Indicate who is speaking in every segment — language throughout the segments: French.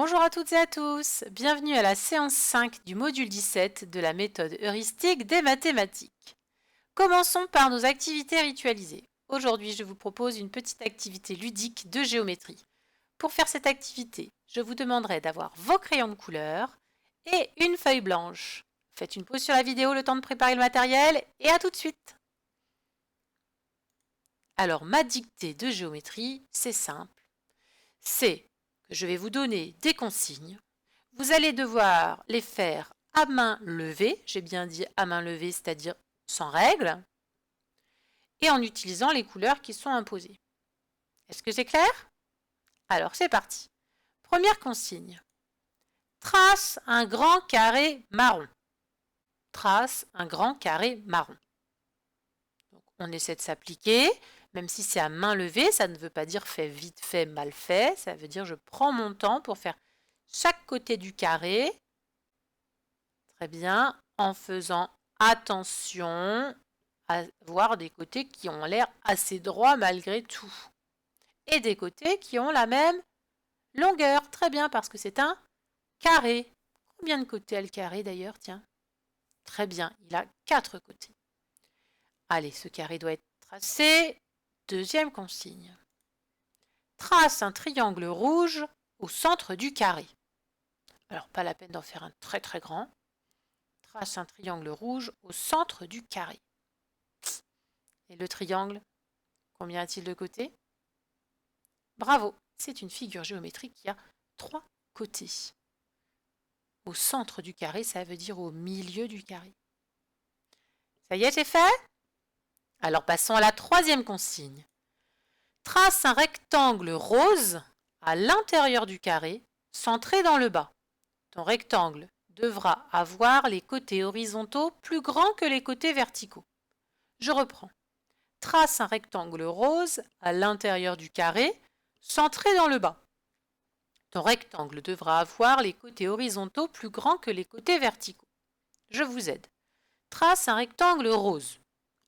Speaker 1: Bonjour à toutes et à tous, bienvenue à la séance 5 du module 17 de la méthode heuristique des mathématiques. Commençons par nos activités ritualisées. Aujourd'hui, je vous propose une petite activité ludique de géométrie. Pour faire cette activité, je vous demanderai d'avoir vos crayons de couleur et une feuille blanche. Faites une pause sur la vidéo le temps de préparer le matériel et à tout de suite. Alors, ma dictée de géométrie, c'est simple. C'est que je vais vous donner des consignes. Vous allez devoir les faire à main levée, j'ai bien dit à main levée, c'est-à-dire sans règle, et en utilisant les couleurs qui sont imposées. Est-ce que c'est clair? Alors c'est parti. Première consigne. Trace un grand carré marron. Trace un grand carré marron. Donc, on essaie de s'appliquer, même si c'est à main levée, ça ne veut pas dire fait vite fait, mal fait, ça veut dire je prends mon temps pour faire chaque côté du carré. Très bien, en faisant attention à voir des côtés qui ont l'air assez droits malgré tout. Et des côtés qui ont la même longueur. Très bien, parce que c'est un carré. Combien de côtés a le carré d'ailleurs? Tiens. Très bien, il a 4 côtés. Allez, ce carré doit être tracé. Deuxième consigne. Trace un triangle rouge au centre du carré. Alors, pas la peine d'en faire un très très grand. Trace un triangle rouge au centre du carré. Et le triangle, combien a-t-il de côtés? Bravo, c'est une figure géométrique qui a 3 côtés. Au centre du carré, ça veut dire au milieu du carré. Ça y est, j'ai fait? Alors passons à la troisième consigne. Trace un rectangle rose à l'intérieur du carré, centré dans le bas. Ton rectangle devra avoir les côtés horizontaux plus grands que les côtés verticaux. Je reprends. Trace un rectangle rose à l'intérieur du carré, centré dans le bas. Ton rectangle devra avoir les côtés horizontaux plus grands que les côtés verticaux. Je vous aide. Trace un rectangle rose.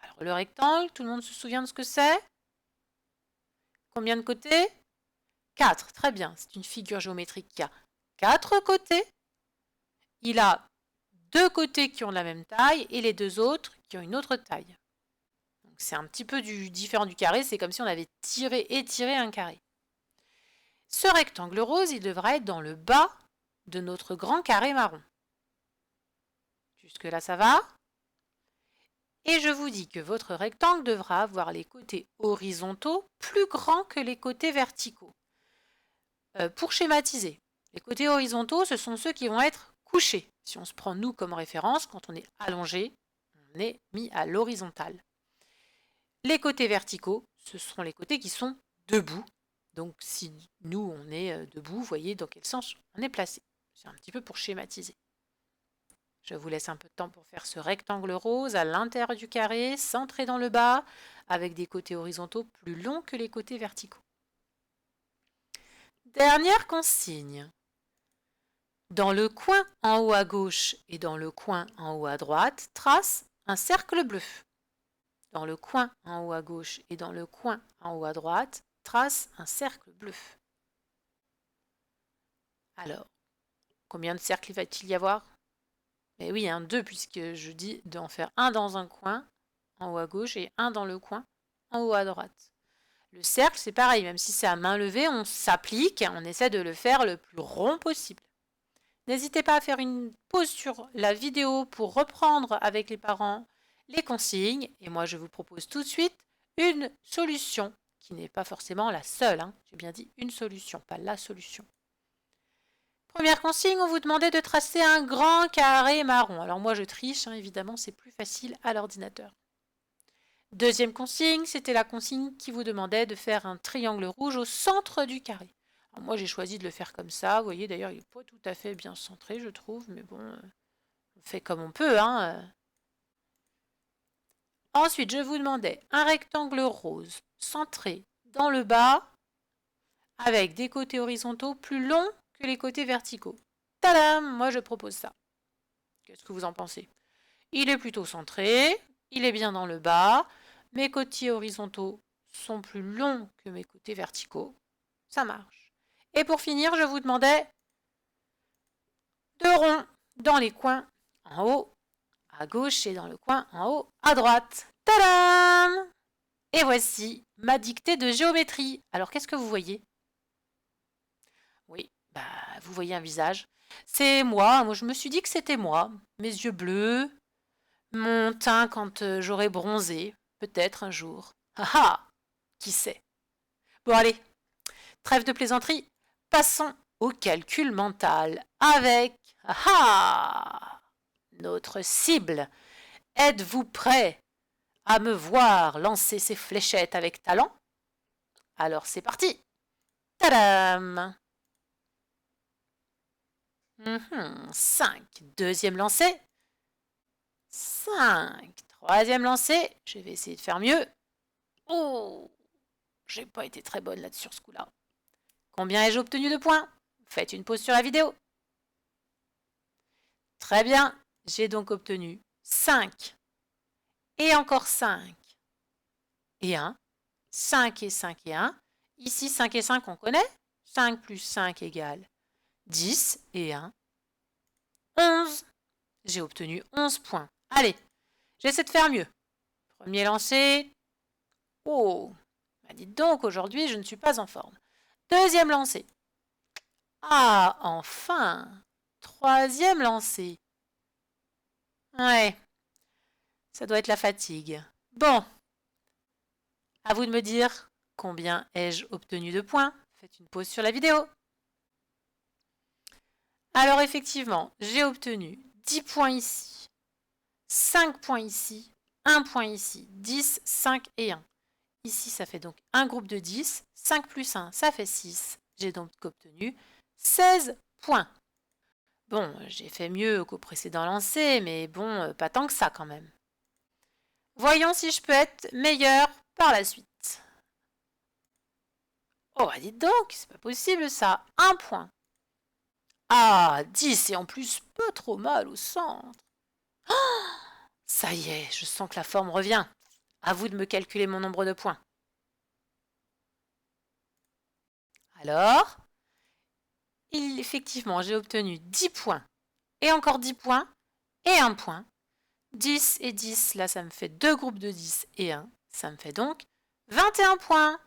Speaker 1: Alors le rectangle, tout le monde se souvient de ce que c'est? Combien de côtés? 4. Très bien. C'est une figure géométrique qui a 4 côtés. Il a 2 côtés qui ont la même taille et les 2 autres qui ont une autre taille. C'est un petit peu différent du carré, c'est comme si on avait tiré et étiré un carré. Ce rectangle rose, il devra être dans le bas de notre grand carré marron. Jusque-là, ça va? Et je vous dis que votre rectangle devra avoir les côtés horizontaux plus grands que les côtés verticaux. Pour schématiser, les côtés horizontaux, ce sont ceux qui vont être couchés. Si on se prend nous comme référence, quand on est allongé, on est mis à l'horizontale. Les côtés verticaux, ce seront les côtés qui sont debout. Donc si nous, on est debout, vous voyez dans quel sens on est placé. C'est un petit peu pour schématiser. Je vous laisse un peu de temps pour faire ce rectangle rose à l'intérieur du carré, centré dans le bas, avec des côtés horizontaux plus longs que les côtés verticaux. Dernière consigne. Dans le coin en haut à gauche et dans le coin en haut à droite, trace un cercle bleu. Dans le coin en haut à gauche et dans le coin en haut à droite, trace un cercle bleu. Alors, combien de cercles va-t-il y avoir? Eh oui, 2, puisque je dis d'en faire un dans un coin en haut à gauche et un dans le coin en haut à droite. Le cercle, c'est pareil, même si c'est à main levée, on s'applique, on essaie de le faire le plus rond possible. N'hésitez pas à faire une pause sur la vidéo pour reprendre avec les parents les consignes. Et moi, je vous propose tout de suite une solution qui n'est pas forcément la seule. J'ai bien dit une solution, pas la solution. Première consigne, on vous demandait de tracer un grand carré marron. Alors moi, je triche, évidemment, c'est plus facile à l'ordinateur. Deuxième consigne, c'était la consigne qui vous demandait de faire un triangle rouge au centre du carré. Alors moi, j'ai choisi de le faire comme ça. Vous voyez, d'ailleurs, il n'est pas tout à fait bien centré, je trouve. Mais bon, on fait comme on peut. Ensuite, je vous demandais un rectangle rose centré dans le bas avec des côtés horizontaux plus longs que les côtés verticaux. Tadam! Moi, je propose ça. Qu'est-ce que vous en pensez? Il est plutôt centré, il est bien dans le bas. Mes côtés horizontaux sont plus longs que mes côtés verticaux. Ça marche. Et pour finir, je vous demandais 2 ronds dans les coins en haut à gauche et dans le coin en haut à droite. Tadam! Et voici ma dictée de géométrie. Alors qu'est-ce que vous voyez? Oui, bah, vous voyez un visage. C'est moi, je me suis dit que c'était moi. Mes yeux bleus, mon teint quand j'aurai bronzé, peut-être un jour. Ah ah! Qui sait? Bon allez, trêve de plaisanterie, passons au calcul mental avec notre cible. Êtes-vous prêt à me voir lancer ces fléchettes avec talent? Alors c'est parti. Tadam! 5. Deuxième lancé. 5. Troisième lancé. Je vais essayer de faire mieux. Oh! J'ai pas été très bonne là sur ce coup-là. Combien ai-je obtenu de points? Faites une pause sur la vidéo. Très bien. J'ai donc obtenu 5. Et encore 5. Et 1. 5 et 5 et 1. Ici, 5 et 5, on connaît. 5 plus 5 égale 10 et 1. 11. J'ai obtenu 11 points. Allez, j'essaie de faire mieux. Premier lancé. Oh, bah dites donc, aujourd'hui, je ne suis pas en forme. Deuxième lancé. Ah, enfin. Troisième lancé. Ouais, ça doit être la fatigue. Bon, à vous de me dire combien ai-je obtenu de points. Faites une pause sur la vidéo. Alors effectivement, j'ai obtenu 10 points ici, 5 points ici, 1 point ici, 10, 5 et 1. Ici, ça fait donc un groupe de 10. 5 plus 1, ça fait 6. J'ai donc obtenu 16 points. Bon, j'ai fait mieux qu'au précédent lancer, mais bon, pas tant que ça quand même. Voyons si je peux être meilleur par la suite. Oh, dites donc, c'est pas possible ça. 1 point. Ah, 10 et en plus pas trop mal au centre. Oh, ça y est, je sens que la forme revient. À vous de me calculer mon nombre de points. Alors, effectivement, j'ai obtenu 10 points. Et encore 10 points. Et 1 point. 10 et 10, là, ça me fait 2 groupes de 10 et 1. Ça me fait donc 21 points.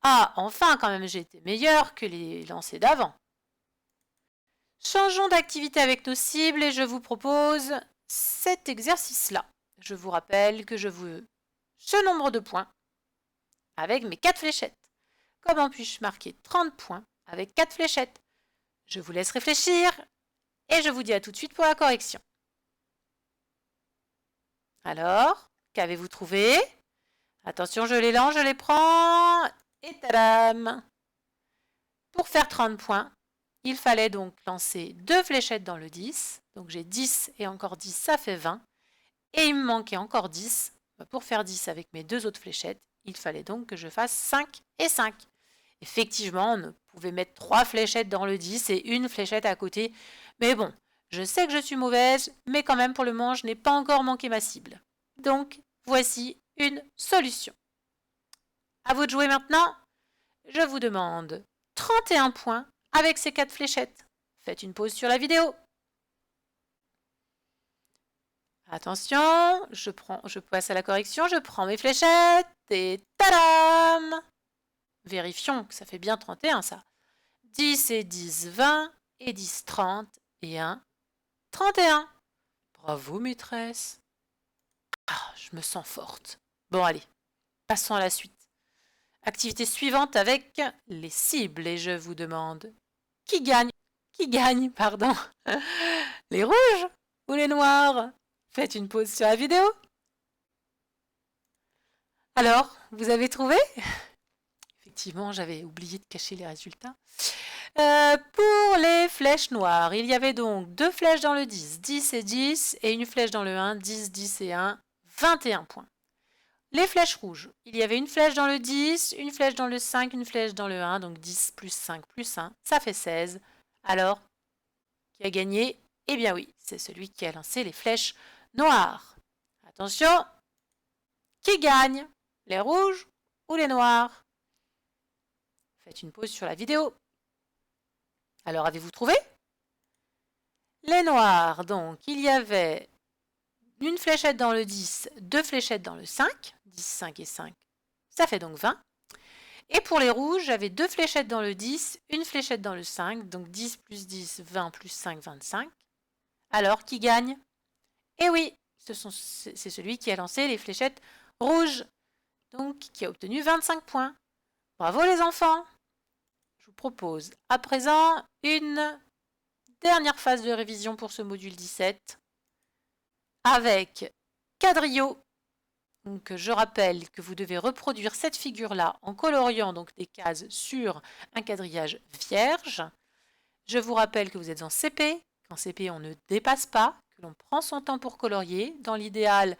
Speaker 1: Ah, enfin, quand même, j'ai été meilleur que les lancers d'avant. Changeons d'activité avec nos cibles et je vous propose cet exercice-là. Je vous rappelle que je veux ce nombre de points avec mes 4 fléchettes. Comment puis-je marquer 30 points avec 4 fléchettes? Je vous laisse réfléchir et je vous dis à tout de suite pour la correction. Alors, qu'avez-vous trouvé? Attention, je les lance, je les prends et tadam! Pour faire 30 points, il fallait donc lancer 2 fléchettes dans le 10. Donc j'ai 10 et encore 10, ça fait 20. Et il me manquait encore 10. Pour faire 10 avec mes 2 autres fléchettes, il fallait donc que je fasse 5 et 5. Effectivement, on pouvait mettre 3 fléchettes dans le 10 et une fléchette à côté. Mais bon, je sais que je suis mauvaise, mais quand même pour le moment, je n'ai pas encore manqué ma cible. Donc, voici une solution. À vous de jouer maintenant. Je vous demande 31 points avec ces 4 fléchettes. Faites une pause sur la vidéo. Attention, je passe à la correction, je prends mes fléchettes et tadam! Vérifions que ça fait bien 31 ça. 10 et 10, 20 et 10, 30 et 1, 31. Bravo maîtresse. Ah, je me sens forte. Bon allez, passons à la suite. Activité suivante avec les cibles et je vous demande qui gagne? Qui gagne, pardon? Les rouges ou les noirs? Faites une pause sur la vidéo. Alors, vous avez trouvé? Effectivement, j'avais oublié de cacher les résultats. Pour les flèches noires, il y avait donc 2 flèches dans le 10, 10 et 10, et une flèche dans le 1, 10, 10 et 1, 21 points. Les flèches rouges, il y avait une flèche dans le 10, une flèche dans le 5, une flèche dans le 1, donc 10 plus 5 plus 1, ça fait 16. Alors, qui a gagné? Eh bien oui, c'est celui qui a lancé les flèches noires. Attention, qui gagne? Les rouges ou les noirs? Faites une pause sur la vidéo. Alors, avez-vous trouvé? Les les noirs, donc, il y avait une fléchette dans le 10, deux fléchettes dans le 5. 10, 5 et 5, ça fait donc 20. Et pour les rouges, j'avais deux fléchettes dans le 10, une fléchette dans le 5, donc 10 plus 10, 20 plus 5, 25. Alors, qui gagne? Eh oui, c'est celui qui a lancé les fléchettes rouges, donc qui a obtenu 25 points. Bravo les enfants! Je vous propose à présent une dernière phase de révision pour ce module 17 avec quadrillot. Donc, je rappelle que vous devez reproduire cette figure-là en coloriant donc des cases sur un quadrillage vierge. Je vous rappelle que vous êtes en CP. Qu'en CP, on ne dépasse pas, que l'on prend son temps pour colorier. Dans l'idéal,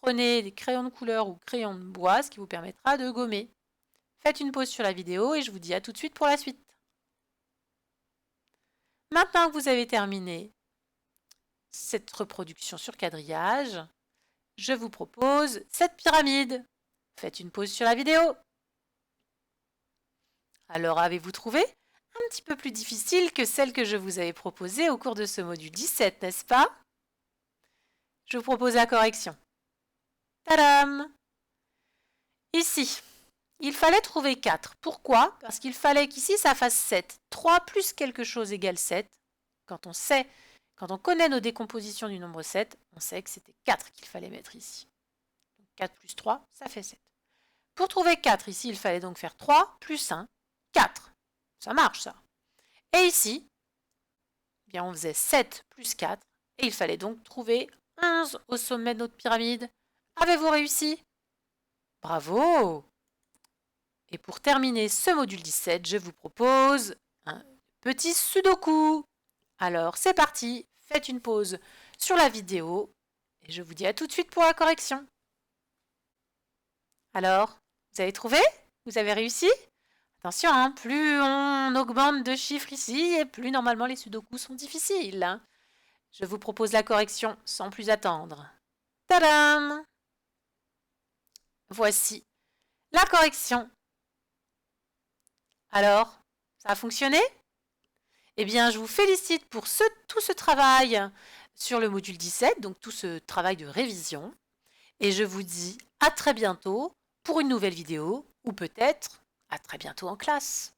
Speaker 1: prenez des crayons de couleur ou crayons de bois, ce qui vous permettra de gommer. Faites une pause sur la vidéo et je vous dis à tout de suite pour la suite. Maintenant que vous avez terminé cette reproduction sur quadrillage, je vous propose cette pyramide. Faites une pause sur la vidéo. Alors, avez-vous trouvé un petit peu plus difficile que celle que je vous avais proposée au cours de ce module 17, n'est-ce pas? Je vous propose la correction. Tadam! Ici, il fallait trouver 4. Pourquoi? Parce qu'il fallait qu'ici, ça fasse 7. 3 plus quelque chose égale 7. Quand on connaît nos décompositions du nombre 7, on sait que c'était 4 qu'il fallait mettre ici. Donc 4 plus 3, ça fait 7. Pour trouver 4 ici, il fallait donc faire 3 plus 1, 4. Ça marche ça. Et ici, eh bien, on faisait 7 plus 4 et il fallait donc trouver 11 au sommet de notre pyramide. Avez-vous réussi? Bravo! Et pour terminer ce module 17, je vous propose un petit sudoku. Alors, c'est parti, faites une pause sur la vidéo et je vous dis à tout de suite pour la correction. Alors, vous avez trouvé? Vous avez réussi? Attention, hein, plus on augmente de chiffres ici, et plus normalement les sudokus sont difficiles. Hein. Je vous propose la correction sans plus attendre. Tadam! Voici la correction. Alors, ça a fonctionné? Eh bien, je vous félicite pour tout ce travail sur le module 17, donc tout ce travail de révision. Et je vous dis à très bientôt pour une nouvelle vidéo, ou peut-être à très bientôt en classe.